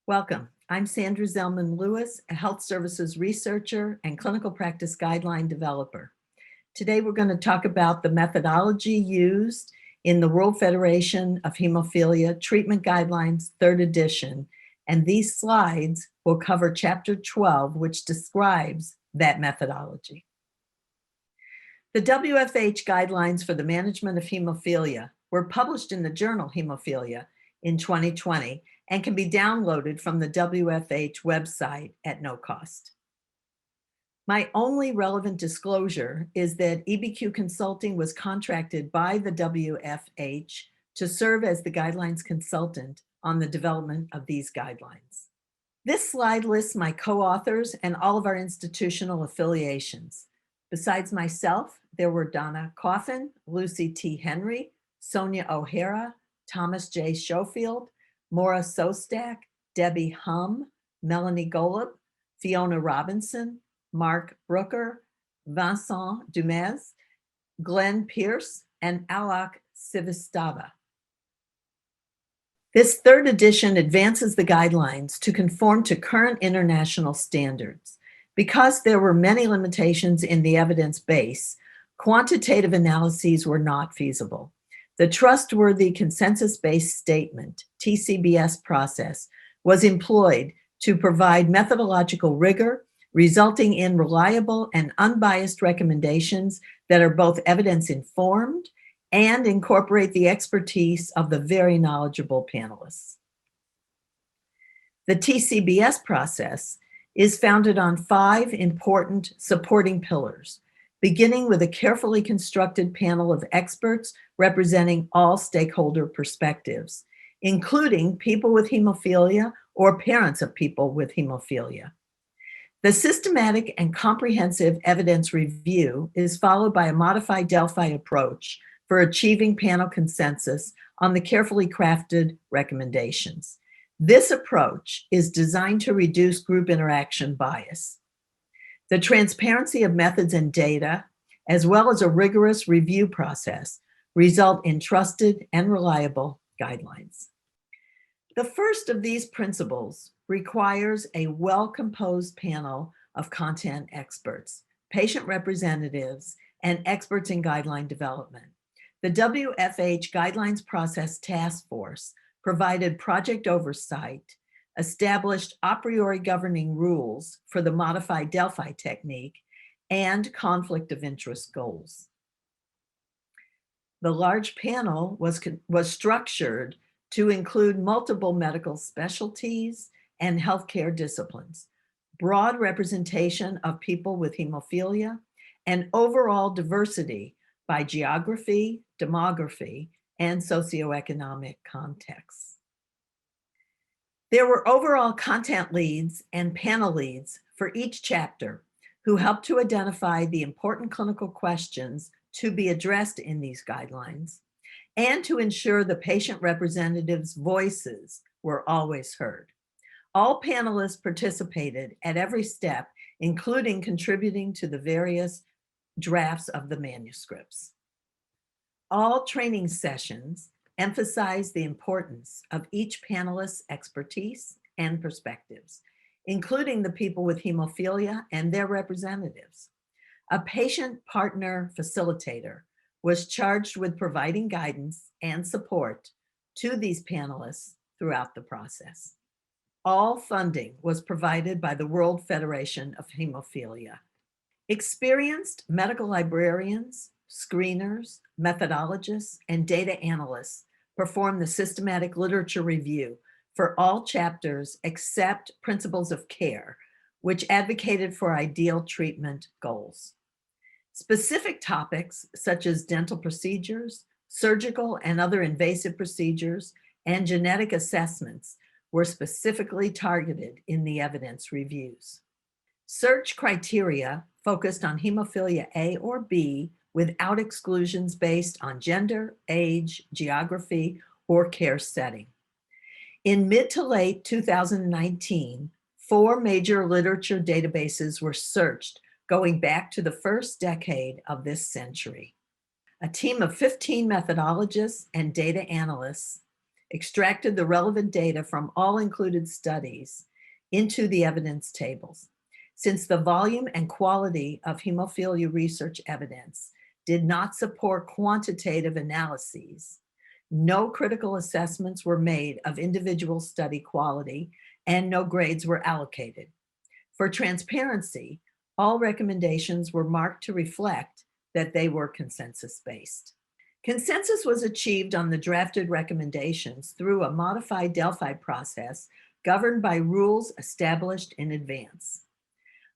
Welcome. I'm Sandra Zelman Lewis, a health services researcher and clinical practice guideline developer. Today, we're going to talk about the methodology used in the World Federation of Hemophilia Treatment Guidelines, 3rd edition, and these slides will cover Chapter 12, which describes that methodology. The WFH Guidelines for the Management of Hemophilia were published in the journal Hemophilia in 2020 and can be downloaded from the WFH website at no cost. My only relevant disclosure is that EBQ Consulting was contracted by the WFH to serve as the guidelines consultant on the development of these guidelines. This slide lists my co-authors and all of our institutional affiliations. Besides myself, there were Donna Coffin, Lucy T. Henry, Sonia O'Hara, Thomas J. Schofield, Maura Sostak, Debbie Hum, Melanie Golub, Fiona Robinson, Mark Brooker, Vincent Dumez, Glenn Pierce, and Alok Sivastava. This 3rd edition advances the guidelines to conform to current international standards. Because there were many limitations in the evidence base, quantitative analyses were not feasible. The trustworthy consensus-based statement, TCBS process, was employed to provide methodological rigor, resulting in reliable and unbiased recommendations that are both evidence-informed and incorporate the expertise of the very knowledgeable panelists. The TCBS process is founded on 5 important supporting pillars, beginning with a carefully constructed panel of experts representing all stakeholder perspectives, including people with hemophilia or parents of people with hemophilia. The systematic and comprehensive evidence review is followed by a modified Delphi approach for achieving panel consensus on the carefully crafted recommendations. This approach is designed to reduce group interaction bias. The transparency of methods and data, as well as a rigorous review process, result in trusted and reliable guidelines. The first of these principles requires a well-composed panel of content experts, patient representatives, and experts in guideline development. The WFH Guidelines Process Task Force provided project oversight, established a priori governing rules for the modified Delphi technique, and conflict of interest goals. The large panel was structured to include multiple medical specialties and healthcare disciplines, broad representation of people with hemophilia, and overall diversity by geography, demography, and socioeconomic contexts. There were overall content leads and panel leads for each chapter who helped to identify the important clinical questions to be addressed in these guidelines and to ensure the patient representatives' voices were always heard. All panelists participated at every step, including contributing to the various drafts of the manuscripts. All training sessions emphasize the importance of each panelist's expertise and perspectives, including the people with hemophilia and their representatives. A patient partner facilitator was charged with providing guidance and support to these panelists throughout the process. All funding was provided by the World Federation of Hemophilia. Experienced medical librarians, screeners, methodologists, and data analysts perform the systematic literature review for all chapters except Principles of Care, which advocated for ideal treatment goals. Specific topics such as dental procedures, surgical and other invasive procedures, and genetic assessments were specifically targeted in the evidence reviews. Search criteria focused on hemophilia A or B without exclusions based on gender, age, geography, or care setting. In mid to late 2019, 4 major literature databases were searched going back to the first decade of this century. A team of 15 methodologists and data analysts extracted the relevant data from all included studies into the evidence tables. Since the volume and quality of hemophilia research evidence did not support quantitative analyses, no critical assessments were made of individual study quality, and no grades were allocated. For transparency, all recommendations were marked to reflect that they were consensus-based. Consensus was achieved on the drafted recommendations through a modified Delphi process governed by rules established in advance.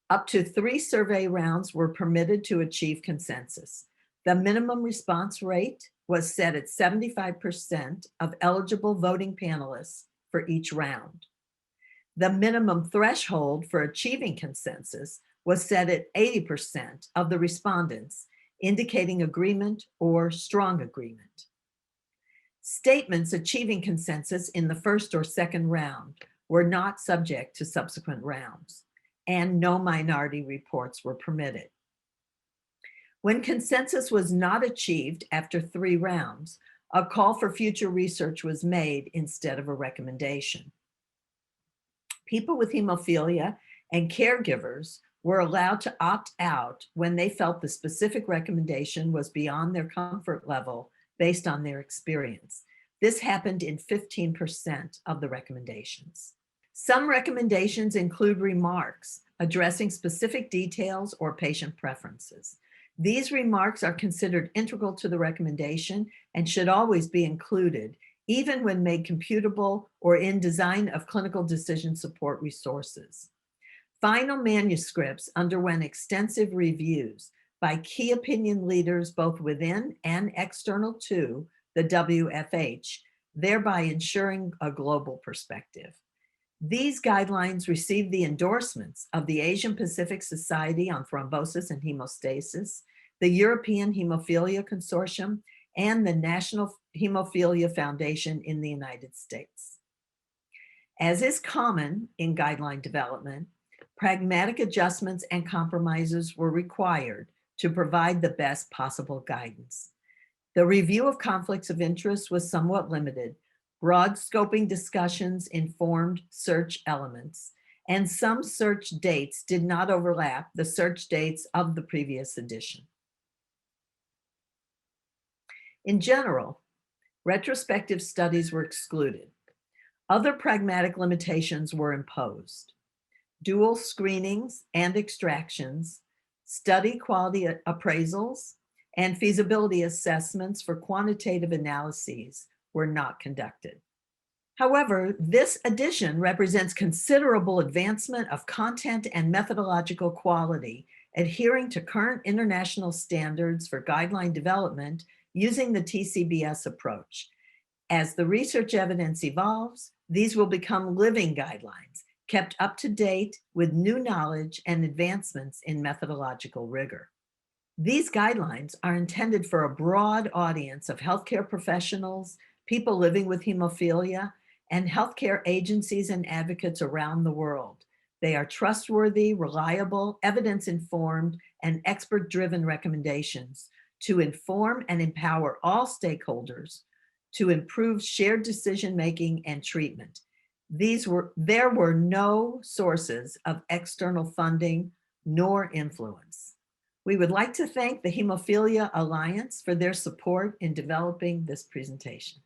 Up to 3 survey rounds were permitted to achieve consensus. The minimum response rate was set at 75% of eligible voting panelists for each round. The minimum threshold for achieving consensus was set at 80% of the respondents, indicating agreement or strong agreement. Statements achieving consensus in the first or second round were not subject to subsequent rounds, and no minority reports were permitted. When consensus was not achieved after 3 rounds, a call for future research was made instead of a recommendation. People with hemophilia and caregivers were allowed to opt out when they felt the specific recommendation was beyond their comfort level based on their experience. This happened in 15% of the recommendations. Some recommendations include remarks addressing specific details or patient preferences. These remarks are considered integral to the recommendation and should always be included, even when made computable or in design of clinical decision support resources. Final manuscripts underwent extensive reviews by key opinion leaders both within and external to the WFH, thereby ensuring a global perspective. These guidelines received the endorsements of the Asian Pacific Society on Thrombosis and Hemostasis, the European Hemophilia Consortium, and the National Hemophilia Foundation in the United States. As is common in guideline development, pragmatic adjustments and compromises were required to provide the best possible guidance. The review of conflicts of interest was somewhat limited. Broad scoping discussions informed search elements, and some search dates did not overlap the search dates of the previous edition. In general, retrospective studies were excluded. Other pragmatic limitations were imposed. Dual screenings and extractions, study quality appraisals, and feasibility assessments for quantitative analyses were not conducted. However, this addition represents considerable advancement of content and methodological quality, adhering to current international standards for guideline development using the TCBS approach. As the research evidence evolves, these will become living guidelines, kept up to date with new knowledge and advancements in methodological rigor. These guidelines are intended for a broad audience of healthcare professionals, people living with hemophilia, and healthcare agencies and advocates around the world. They are trustworthy, reliable, evidence-informed, and expert-driven recommendations to inform and empower all stakeholders to improve shared decision-making and treatment. There were no sources of external funding nor influence. We would like to thank the Hemophilia Alliance for their support in developing this presentation.